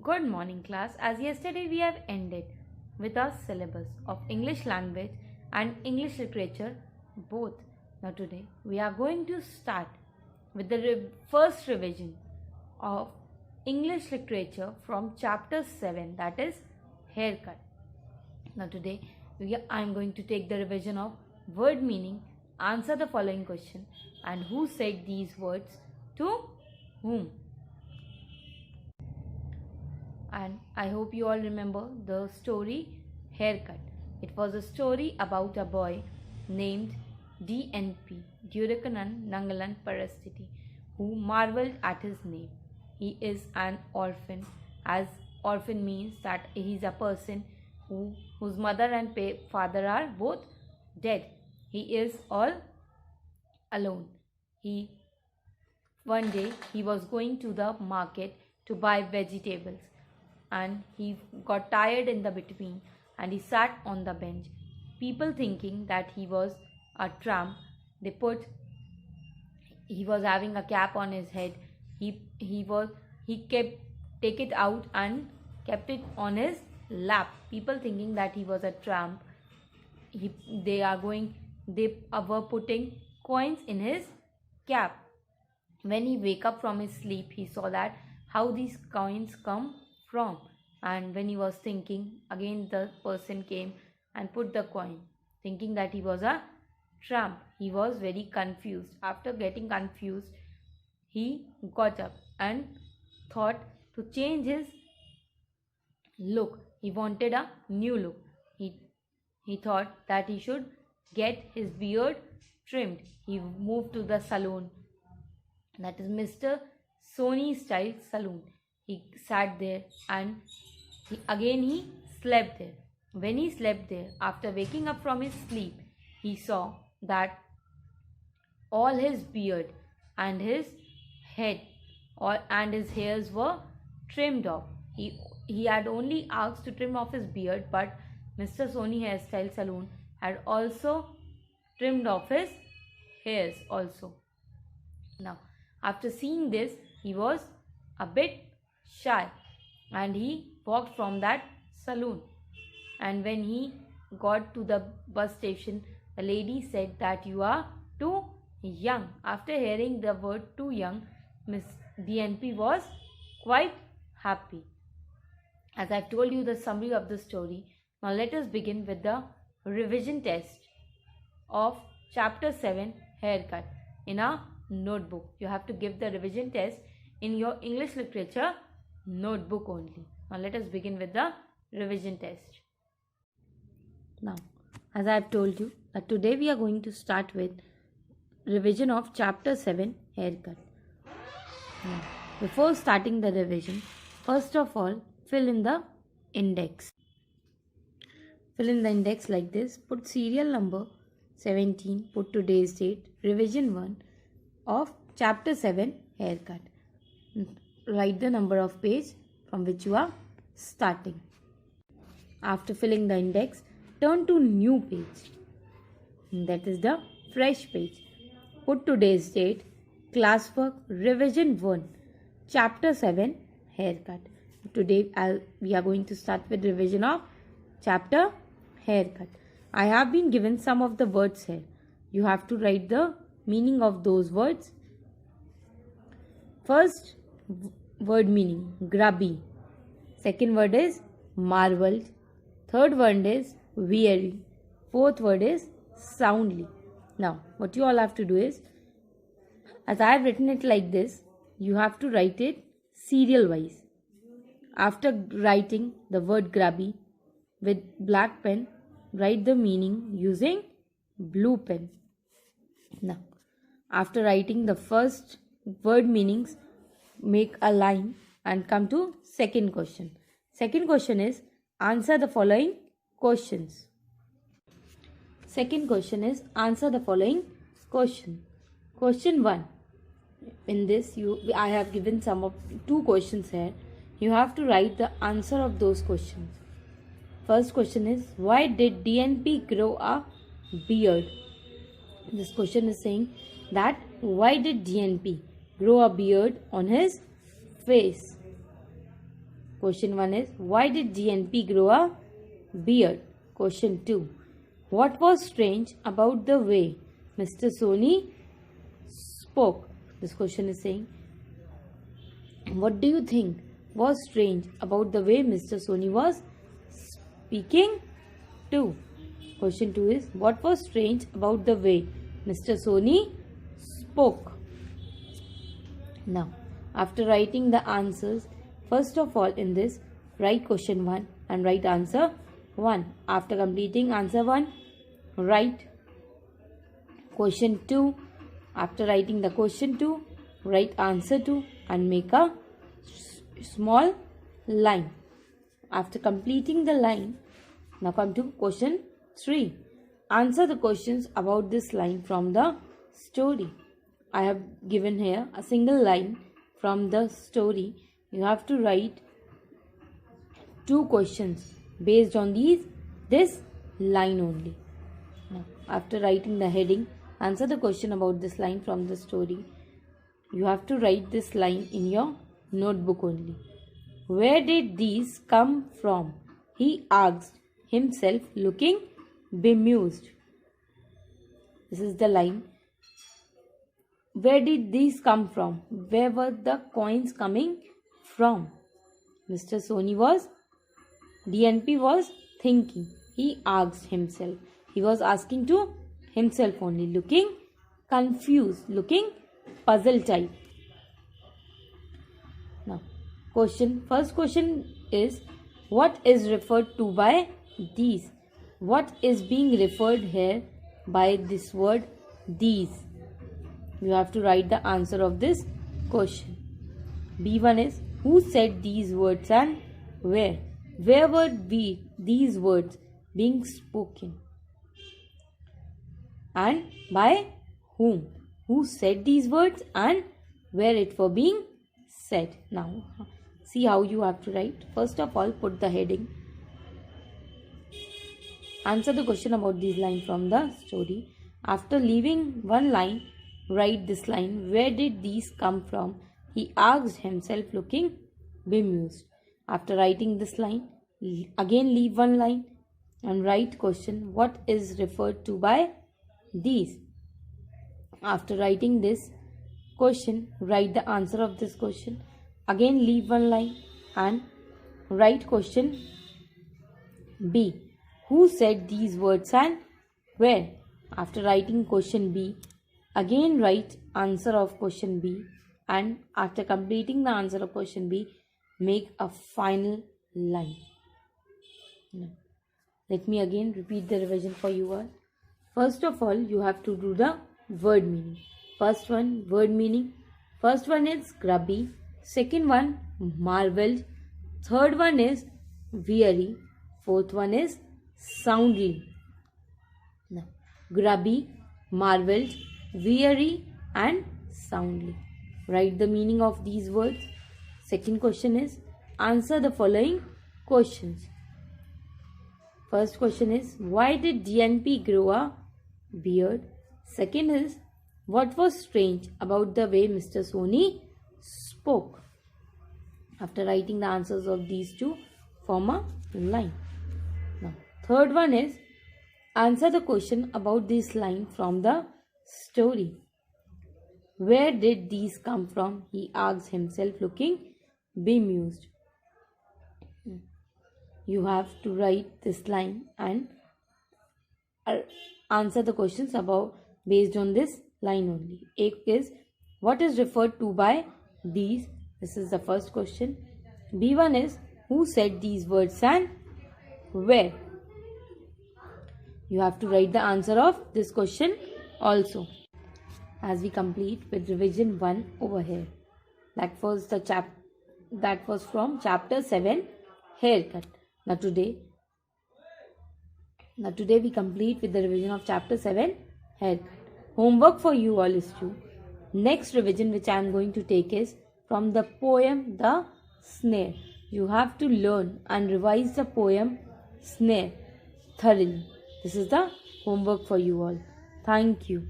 Good morning, class. As yesterday we have ended with our syllabus of English language and English literature both. Now today we are going to start with the first revision of English literature from chapter 7, that is haircut. Now today I am going to take the revision of word meaning, answer the following question, and who said these words to whom. And I hope you all remember the story Haircut. It was a story about a boy named DNP, Durakanan Nangalan Parastiti, who marveled at his name. He is an orphan, as orphan means that he is a person whose mother and father are both dead. He is all alone. One day he was going to the market to buy vegetables, and he got tired in the between and he sat on the bench. People thinking that he was a tramp, he was having a cap on his head. He kept take it out and kept it on his lap. People thinking that he was a tramp, they were putting coins in his cap. When he wake up from his sleep, he saw that how these coins come from, and when he was thinking, again the person came and put the coin, thinking that he was a tramp. He was very confused. After getting confused, he got up and thought to change his look. He wanted a new look. He thought that he should get his beard trimmed. He moved to the salon, that is Mr. Sony Style Saloon. He sat there and he slept there. When he slept there, after waking up from his sleep, he saw that all his beard and his head and his hairs were trimmed off. He had only asked to trim off his beard, but Mr. Sony Hairstyle Saloon had also trimmed off his hairs also. Now, after seeing this, he was a bit shy and he walked from that saloon. And when he got to the bus station, the lady said that you are too young. After hearing the word too young, Miss DNP was quite happy. As I've told you the summary of the story, now let us begin with the revision test of chapter 7 haircut in a notebook. You have to give the revision test in your English literature notebook only. Now let us begin with the revision test. Now, as I have told you that today we are going to start with revision of chapter 7 haircut. Now, before starting the revision, first of all, fill in the index. Fill in the index like this. Put serial number 17, put today's date, revision 1 of chapter 7 haircut. Write the number of page from which you are starting. After filling the index, turn to new page. That is the fresh page. Put today's date, classwork, revision 1, chapter 7 haircut. Today we are going to start with revision of chapter haircut. I have been given some of the words here. You have to write the meaning of those words. First word meaning, grubby. Second word is marveled. Third word is weary. Fourth word is soundly. Now, what you all have to do is, as I have written it like this, you have to write it serial wise. After writing the word grubby with black pen, write the meaning using blue pen. Now, after writing the first word meanings, make a line and come to second question. Second question is, answer the following questions. Second question is, answer the following question. Question 1. In this, I have given two questions here. You have to write the answer of those questions. First question is, why did DNP grow a beard? This question is saying that why did DNP grow a beard on his face? Question 1 is, why did DNP grow a beard? Question 2, what was strange about the way Mr. Soni spoke? This question is saying, what do you think was strange about the way Mr. Soni was speaking? 2. Question 2 is, what was strange about the way Mr. Soni spoke? Now, after writing the answers, first of all in this, write question 1 and write answer 1. After completing answer 1, write question 2. After writing the question 2, write answer 2 and make a small line. After completing the line, now come to question 3. Answer the questions about this line from the story. I have given here a single line from the story. You have to write 2 questions based on this line only. Now, after writing the heading, answer the question about this line from the story. You have to write this line in your notebook only. Where did these come from? He asked himself, looking bemused. This is the line. Where did these come from? Where were the coins coming from? Mr. Soni DNP was thinking. He asked himself. He was asking to himself only, looking confused, looking puzzled type. Now, first question is, what is referred to by these? What is being referred here by this word these? You have to write the answer of this question. B1 is, who said these words and where? Where were these words being spoken? And by whom? Who said these words and where it were being said? Now, see how you have to write. First of all, put the heading. Answer the question about these lines from the story. After leaving one line, write this line. Where did these come from? He asked himself, looking bemused. After writing this line, again leave one line and write question. What is referred to by these? After writing this question, write the answer of this question. Again leave one line and write question B. Who said these words and where? After writing question B, again write answer of question B, and after completing the answer of question B, make a final line. Now, let me again repeat the revision for you all. First of all, you have to do the word meaning. First one, word meaning. First one is grubby. Second one, marveled. Third one is weary. Fourth one is soundly. Now, grubby, marveled, weary and soundly. Write the meaning of these words. Second question is, answer the following questions. First question is, why did DNP grow a beard? Second is, what was strange about the way Mr. Soni spoke? After writing the answers of these two, form a line. Now, third one is, answer the question about this line from the story. Where did these come from? He asked himself, looking bemused. You have to write this line and answer the questions about based on this line only. A is, what is referred to by these? This is the first question. B1 is, who said these words and where? You have to write the answer of this question also. As we complete with revision 1 over here. That was from chapter 7, haircut. Now today we complete with the revision of chapter 7, haircut. Homework for you all is to, next revision which I am going to take is from the poem The Snare. You have to learn and revise the poem Snare thoroughly. This is the homework for you all. Thank you.